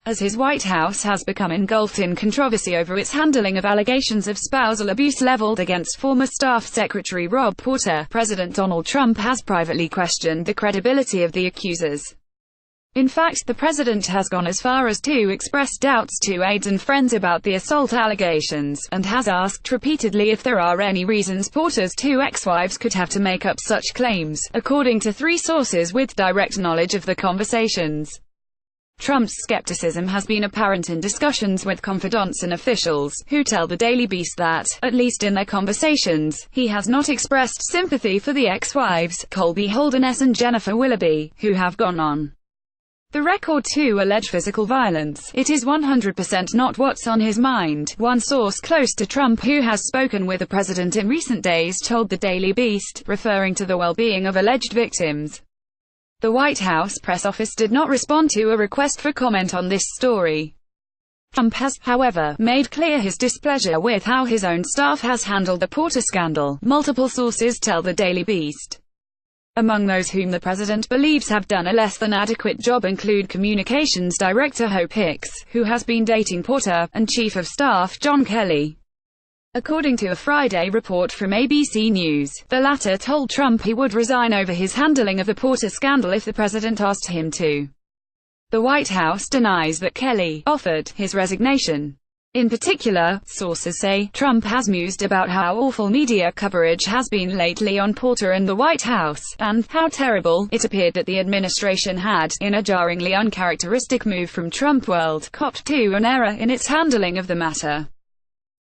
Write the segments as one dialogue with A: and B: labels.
A: as his White House has become engulfed in controversy over its handling of allegations of spousal abuse leveled against former Staff Secretary Rob Porter. President Donald Trump has privately questioned the credibility of the accusers. In fact, the president has gone as far as to express doubts to aides and friends about the assault allegations, and has asked repeatedly if there are any reasons Porter's two ex-wives could have to make up such claims, according to three sources with direct knowledge of the conversations. Trump's skepticism has been apparent in discussions with confidants and officials, who tell the Daily Beast that, at least in their conversations, he has not expressed sympathy for the ex-wives, Colby Holderness and Jennifer Willoughby, who have gone on the record to allege physical violence. It is 100% not what's on his mind, one source close to Trump who has spoken with the president in recent days told the Daily Beast, referring to the well-being of alleged victims. The White House press office did not respond to a request for comment on this story. Trump has, however, made clear his displeasure with how his own staff has handled the Porter scandal, multiple sources tell the Daily Beast. Among those whom the president believes have done a less than adequate job include Communications Director Hope Hicks, who has been dating Porter, and Chief of Staff John Kelly. According to a Friday report from ABC News, the latter told Trump he would resign over his handling of the Porter scandal if the president asked him to. The White House denies that Kelly offered his resignation. In particular, sources say, Trump has mused about how awful media coverage has been lately on Porter and the White House, and how terrible it appeared that the administration had, in a jarringly uncharacteristic move from Trump world, copped to an error in its handling of the matter.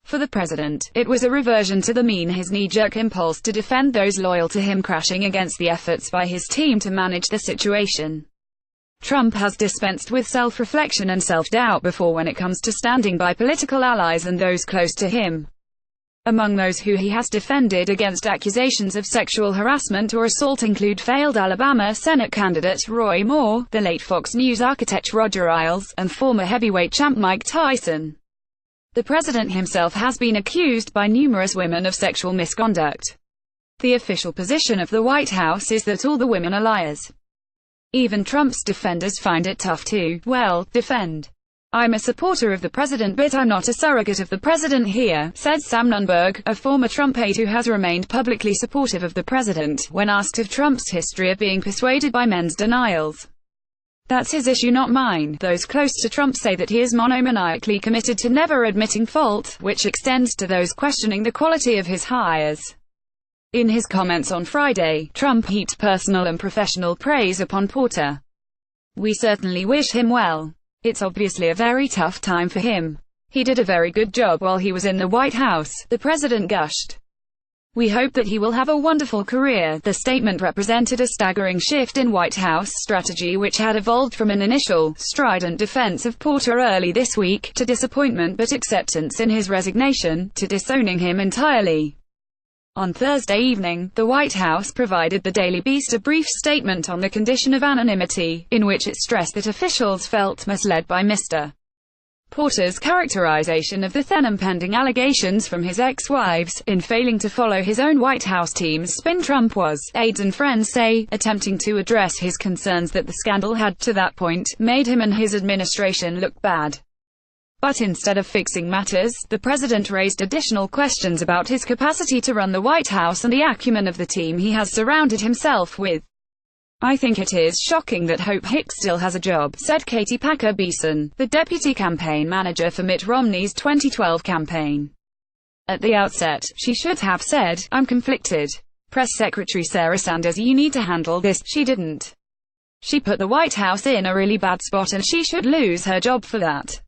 A: For the president, it was a reversion to the mean, his knee-jerk impulse to defend those loyal to him, crashing against the efforts by his team to manage the situation. Trump has dispensed with self-reflection and self-doubt before when it comes to standing by political allies and those close to him. Among those who he has defended against accusations of sexual harassment or assault include failed Alabama Senate candidate Roy Moore, the late Fox News architect Roger Ailes, and former heavyweight champ Mike Tyson. The president himself has been accused by numerous women of sexual misconduct. The official position of the White House is that all the women are liars. Even Trump's defenders find it tough to, well, defend. "I'm a supporter of the president, but I'm not a surrogate of the president here," said Sam Nunberg, a former Trump aide who has remained publicly supportive of the president, when asked of Trump's history of being persuaded by men's denials. "That's his issue, not mine." Those close to Trump say that he is monomaniacally committed to never admitting fault, which extends to those questioning the quality of his hires. In his comments on Friday, Trump heaped personal and professional praise upon Porter. "We certainly wish him well. It's obviously a very tough time for him. He did a very good job while he was in the White House," the president gushed. "We hope that he will have a wonderful career." The statement represented a staggering shift in White House strategy, which had evolved from an initial, strident defense of Porter early this week, to disappointment but acceptance in his resignation, to disowning him entirely. On Thursday evening, the White House provided the Daily Beast a brief statement on the condition of anonymity, in which it stressed that officials felt misled by Mr. Porter's characterization of the then impending allegations from his ex-wives, in failing to follow his own White House team's spin. Trump was, aides and friends say, attempting to address his concerns that the scandal had, to that point, made him and his administration look bad. But instead of fixing matters, the president raised additional questions about his capacity to run the White House and the acumen of the team he has surrounded himself with. "I think it is shocking that Hope Hicks still has a job," said Katie Packer Beeson, the deputy campaign manager for Mitt Romney's 2012 campaign. "At the outset, she should have said, 'I'm conflicted. Press Secretary Sarah Sanders, you need to handle this.' She didn't. She put the White House in a really bad spot and she should lose her job for that."